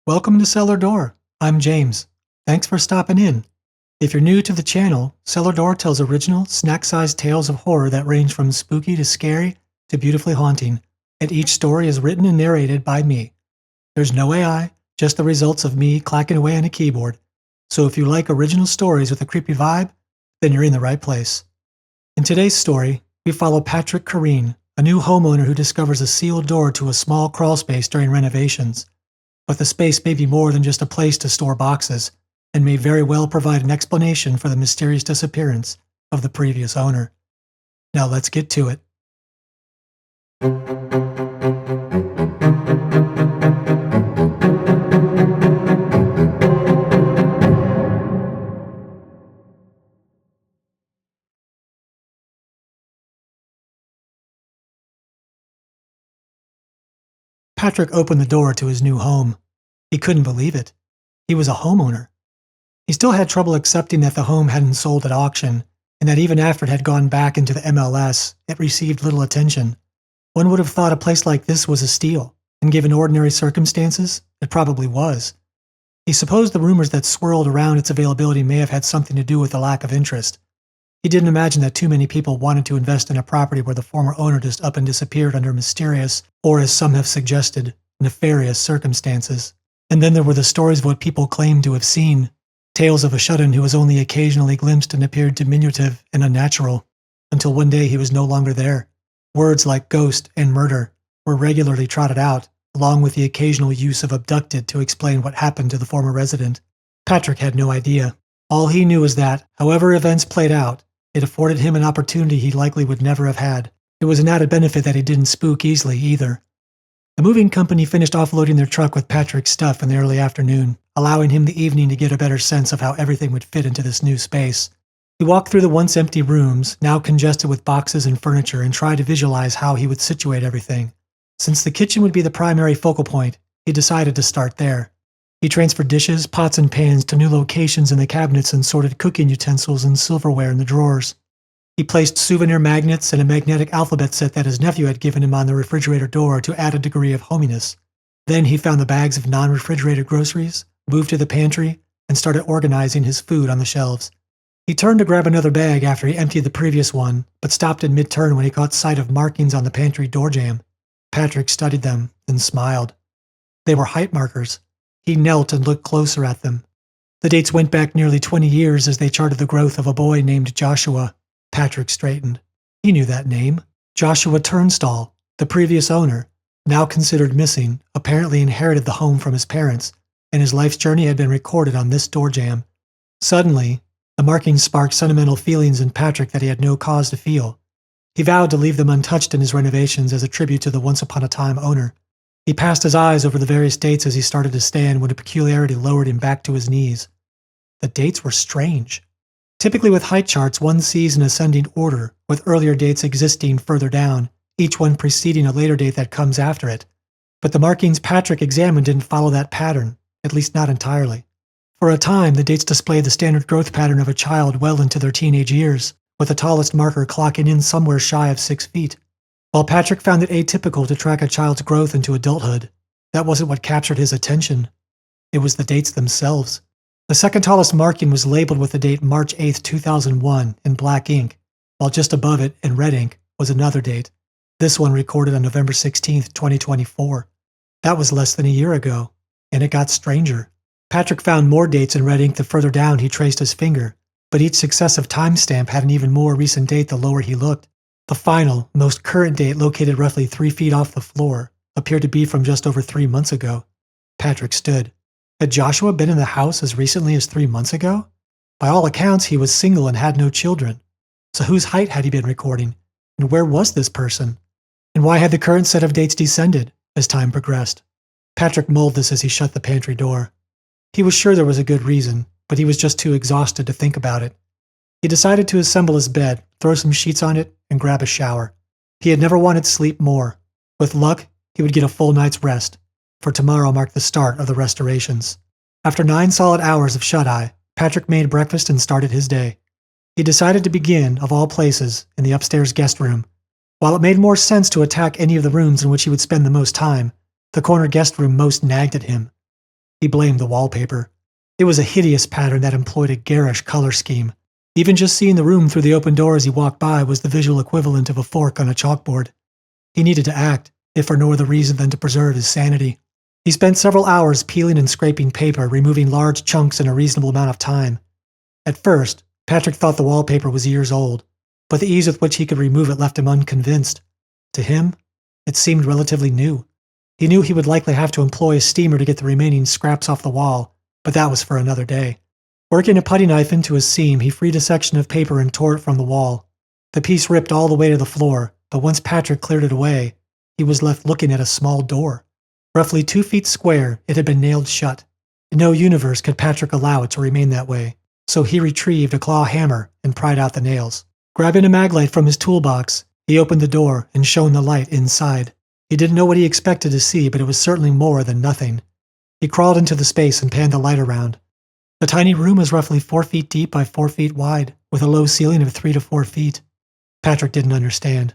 Welcome to Cellar Door. I'm James. Thanks for stopping in. If you're new to the channel, Cellar Door tells original, snack-sized tales of horror that range from spooky to scary to beautifully haunting, and each story is written and narrated by me. There's no AI, just the results of me clacking away on a keyboard. So if you like original stories with a creepy vibe, then you're in the right place. In today's story, we follow Patrick Careen, a new homeowner who discovers a sealed door to a small crawl space during renovations. But the space may be more than just a place to store boxes, and may very well provide an explanation for the mysterious disappearance of the previous owner. Now let's get to it. Patrick opened the door to his new home. He couldn't believe it. He was a homeowner. He still had trouble accepting that the home hadn't sold at auction, and that even after it had gone back into the MLS, it received little attention. One would have thought a place like this was a steal, and given ordinary circumstances, it probably was. He supposed the rumors that swirled around its availability may have had something to do with the lack of interest. He didn't imagine that too many people wanted to invest in a property where the former owner just up and disappeared under mysterious, or as some have suggested, nefarious circumstances. And then there were the stories of what people claimed to have seen. Tales of a shut-in who was only occasionally glimpsed and appeared diminutive and unnatural, until one day he was no longer there. Words like ghost and murder were regularly trotted out, along with the occasional use of abducted to explain what happened to the former resident. Patrick had no idea. All he knew was that, however events played out, it afforded him an opportunity he likely would never have had. It was an added benefit that he didn't spook easily either. The moving company finished offloading their truck with Patrick's stuff in the early afternoon, allowing him the evening to get a better sense of how everything would fit into this new space. He walked through the once empty rooms, now congested with boxes and furniture, and tried to visualize how he would situate everything. Since the kitchen would be the primary focal point, he decided to start there. He transferred dishes, pots, and pans to new locations in the cabinets and sorted cooking utensils and silverware in the drawers. He placed souvenir magnets and a magnetic alphabet set that his nephew had given him on the refrigerator door to add a degree of hominess. Then he found the bags of non-refrigerated groceries, moved to the pantry, and started organizing his food on the shelves. He turned to grab another bag after he emptied the previous one, but stopped in mid-turn when he caught sight of markings on the pantry door jamb. Patrick studied them, then smiled. They were height markers. He knelt and looked closer at them. The dates went back nearly 20 years as they charted the growth of a boy named Joshua. Patrick straightened. He knew that name. Joshua Turnstall, the previous owner, now considered missing, apparently inherited the home from his parents, and his life's journey had been recorded on this door jamb. Suddenly, the markings sparked sentimental feelings in Patrick that he had no cause to feel. He vowed to leave them untouched in his renovations as a tribute to the once-upon-a-time owner. He passed his eyes over the various dates as he started to stand when a peculiarity lowered him back to his knees. The dates were strange. Typically with height charts, one sees an ascending order, with earlier dates existing further down, each one preceding a later date that comes after it. But the markings Patrick examined didn't follow that pattern, at least not entirely. For a time, the dates displayed the standard growth pattern of a child well into their teenage years, with the tallest marker clocking in somewhere shy of 6 feet. While Patrick found it atypical to track a child's growth into adulthood, that wasn't what captured his attention. It was the dates themselves. The second tallest marking was labeled with the date March 8, 2001 in black ink, while just above it, in red ink, was another date. This one recorded on November 16, 2024. That was less than a year ago, and it got stranger. Patrick found more dates in red ink the further down he traced his finger, but each successive timestamp had an even more recent date the lower he looked. The final, most current date, located roughly 3 feet off the floor, appeared to be from just over 3 months ago. Patrick stood. Had Joshua been in the house as recently as 3 months ago? By all accounts, he was single and had no children. So whose height had he been recording? And where was this person? And why had the current set of dates descended as time progressed? Patrick mulled this as he shut the pantry door. He was sure there was a good reason, but he was just too exhausted to think about it. He decided to assemble his bed, throw some sheets on it, and grab a shower. He had never wanted sleep more. With luck, he would get a full night's rest, for tomorrow marked the start of the restorations. After 9 solid hours of shut-eye, Patrick made breakfast and started his day. He decided to begin, of all places, in the upstairs guest room. While it made more sense to attack any of the rooms in which he would spend the most time, the corner guest room most nagged at him. He blamed the wallpaper. It was a hideous pattern that employed a garish color scheme. Even just seeing the room through the open door as he walked by was the visual equivalent of a fork on a chalkboard. He needed to act, if for no other reason than to preserve his sanity. He spent several hours peeling and scraping paper, removing large chunks in a reasonable amount of time. At first, Patrick thought the wallpaper was years old, but the ease with which he could remove it left him unconvinced. To him, it seemed relatively new. He knew he would likely have to employ a steamer to get the remaining scraps off the wall, but that was for another day. Working a putty knife into a seam, he freed a section of paper and tore it from the wall. The piece ripped all the way to the floor, but once Patrick cleared it away, he was left looking at a small door. Roughly 2 feet square, it had been nailed shut. In no universe could Patrick allow it to remain that way, so he retrieved a claw hammer and pried out the nails. Grabbing a maglite from his toolbox, he opened the door and shone the light inside. He didn't know what he expected to see, but it was certainly more than nothing. He crawled into the space and panned the light around. The tiny room was roughly 4 feet deep by 4 feet wide, with a low ceiling of 3 to 4 feet. Patrick didn't understand.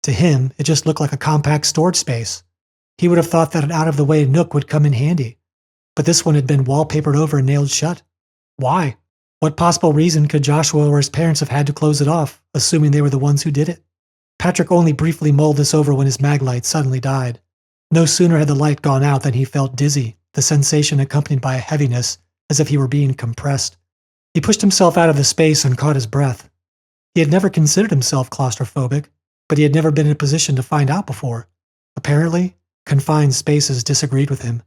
To him, it just looked like a compact storage space. He would have thought that an out-of-the-way nook would come in handy. But this one had been wallpapered over and nailed shut. Why? What possible reason could Joshua or his parents have had to close it off, assuming they were the ones who did it? Patrick only briefly mulled this over when his maglite suddenly died. No sooner had the light gone out than he felt dizzy, the sensation accompanied by a heaviness, as if he were being compressed. He pushed himself out of the space and caught his breath. He had never considered himself claustrophobic, but he had never been in a position to find out before. Apparently, confined spaces disagreed with him.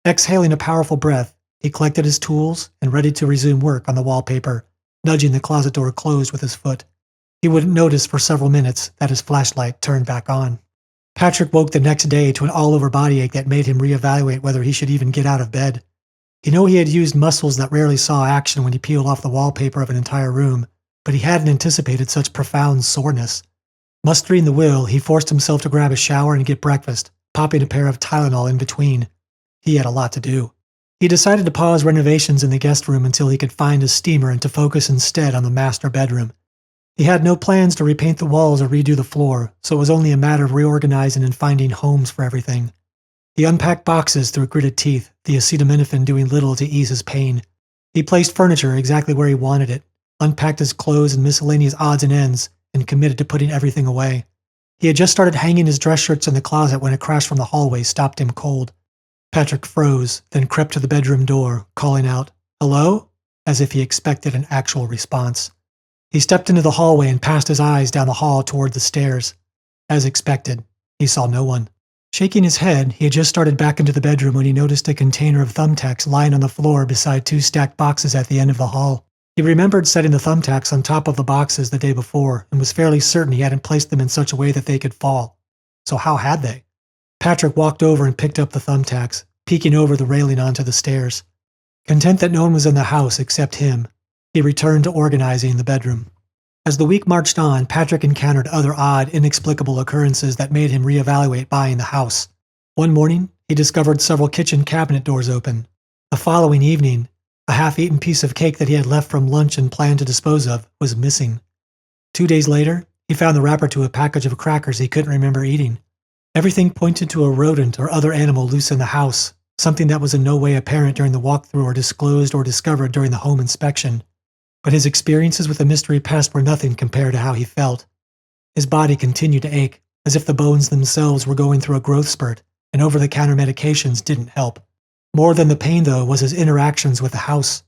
Exhaling a powerful breath, he collected his tools and ready to resume work on the wallpaper, nudging the closet door closed with his foot. He wouldn't notice for several minutes that his flashlight turned back on. Patrick woke the next day to an all-over body ache that made him reevaluate whether he should even get out of bed. He knew he had used muscles that rarely saw action when he peeled off the wallpaper of an entire room, but he hadn't anticipated such profound soreness. Mustering the will, he forced himself to grab a shower and get breakfast, popping a pair of Tylenol in between. He had a lot to do. He decided to pause renovations in the guest room until he could find a steamer and to focus instead on the master bedroom. He had no plans to repaint the walls or redo the floor, so it was only a matter of reorganizing and finding homes for everything. He unpacked boxes through gritted teeth, the acetaminophen doing little to ease his pain. He placed furniture exactly where he wanted it, unpacked his clothes and miscellaneous odds and ends, and committed to putting everything away. He had just started hanging his dress shirts in the closet when a crash from the hallway stopped him cold. Patrick froze, then crept to the bedroom door, calling out, "Hello?" as if he expected an actual response. He stepped into the hallway and passed his eyes down the hall toward the stairs. As expected, he saw no one. Shaking his head, he had just started back into the bedroom when he noticed a container of thumbtacks lying on the floor beside 2 stacked boxes at the end of the hall. He remembered setting the thumbtacks on top of the boxes the day before and was fairly certain he hadn't placed them in such a way that they could fall. So how had they? Patrick walked over and picked up the thumbtacks, peeking over the railing onto the stairs. Content that no one was in the house except him, he returned to organizing the bedroom. As the week marched on, Patrick encountered other odd, inexplicable occurrences that made him reevaluate buying the house. One morning, he discovered several kitchen cabinet doors open. The following evening, a half-eaten piece of cake that he had left from lunch and planned to dispose of was missing. 2 days later, he found the wrapper to a package of crackers he couldn't remember eating. Everything pointed to a rodent or other animal loose in the house, something that was in no way apparent during the walkthrough or disclosed or discovered during the home inspection. But his experiences with the mystery pest were nothing compared to how he felt. His body continued to ache, as if the bones themselves were going through a growth spurt, and over-the-counter medications didn't help. More than the pain, though, was his interactions with the house.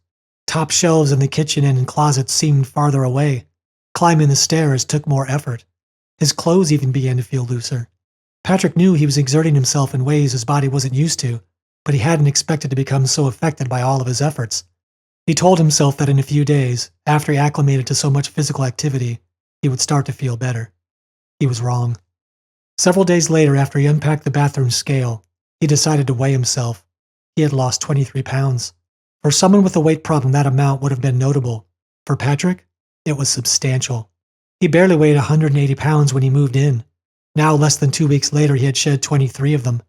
Top shelves in the kitchen and in closets seemed farther away. Climbing the stairs took more effort. His clothes even began to feel looser. Patrick knew he was exerting himself in ways his body wasn't used to, but he hadn't expected to become so affected by all of his efforts. He told himself that in a few days, after he acclimated to so much physical activity, he would start to feel better. He was wrong. Several days later, after he unpacked the bathroom scale, he decided to weigh himself. He had lost 23 pounds. For someone with a weight problem, that amount would have been notable. For Patrick, it was substantial. He barely weighed 180 pounds when he moved in. Now, less than 2 weeks later, he had shed 23 of them.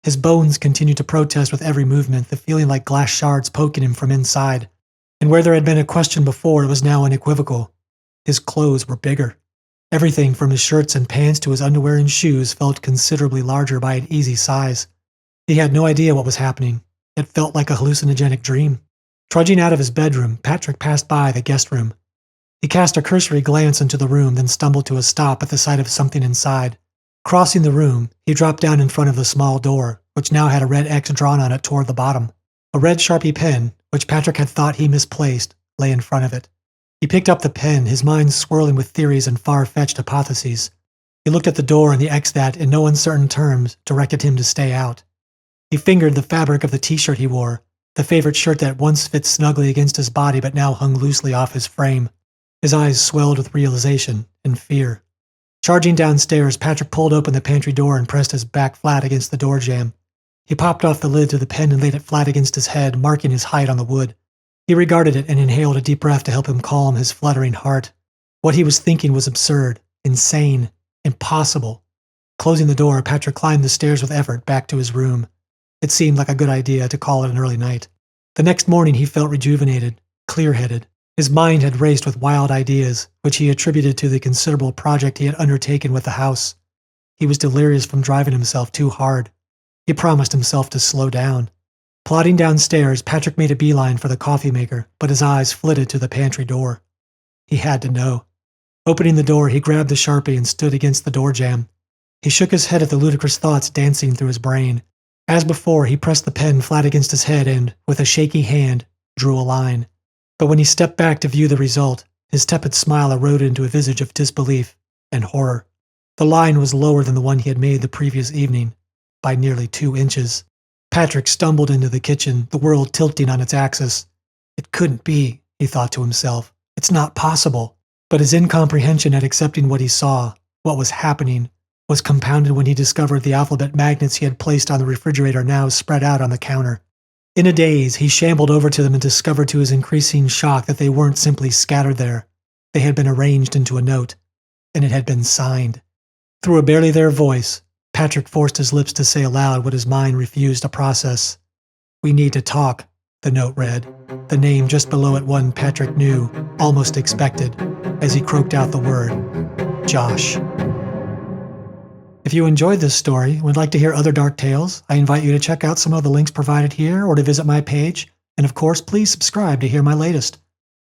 His bones continued to protest with every movement, the feeling like glass shards poking him from inside. And where there had been a question before, it was now unequivocal. His clothes were bigger. Everything from his shirts and pants to his underwear and shoes felt considerably larger by an easy size. He had no idea what was happening. It felt like a hallucinogenic dream. Trudging out of his bedroom, Patrick passed by the guest room. He cast a cursory glance into the room, then stumbled to a stop at the sight of something inside. Crossing the room, he dropped down in front of the small door, which now had a red X drawn on it toward the bottom. A red Sharpie pen, which Patrick had thought he misplaced, lay in front of it. He picked up the pen, his mind swirling with theories and far-fetched hypotheses. He looked at the door and the X that, in no uncertain terms, directed him to stay out. He fingered the fabric of the t-shirt he wore, the favorite shirt that once fit snugly against his body but now hung loosely off his frame. His eyes swelled with realization and fear. Charging downstairs, Patrick pulled open the pantry door and pressed his back flat against the door jamb. He popped off the lid to the pen and laid it flat against his head, marking his height on the wood. He regarded it and inhaled a deep breath to help him calm his fluttering heart. What he was thinking was absurd, insane, impossible. Closing the door, Patrick climbed the stairs with effort back to his room. It seemed like a good idea to call it an early night. The next morning he felt rejuvenated, clear-headed. His mind had raced with wild ideas, which he attributed to the considerable project he had undertaken with the house. He was delirious from driving himself too hard. He promised himself to slow down. Plodding downstairs, Patrick made a beeline for the coffee maker, but his eyes flitted to the pantry door. He had to know. Opening the door, he grabbed the Sharpie and stood against the door jamb. He shook his head at the ludicrous thoughts dancing through his brain. As before, he pressed the pen flat against his head and, with a shaky hand, drew a line. But when he stepped back to view the result, his tepid smile eroded into a visage of disbelief and horror. The line was lower than the one he had made the previous evening, by nearly 2 inches. Patrick stumbled into the kitchen, the world tilting on its axis. It couldn't be, he thought to himself. It's not possible. But his incomprehension at accepting what he saw, what was happening, was compounded when he discovered the alphabet magnets he had placed on the refrigerator now spread out on the counter. In a daze, he shambled over to them and discovered to his increasing shock that they weren't simply scattered there. They had been arranged into a note, and it had been signed. Through a barely there voice, Patrick forced his lips to say aloud what his mind refused to process. "We need to talk," the note read, the name just below it one Patrick knew, almost expected, as he croaked out the word, Josh. If you enjoyed this story and would like to hear other dark tales, I invite you to check out some of the links provided here or to visit my page, and of course, please subscribe to hear my latest.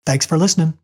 Thanks for listening.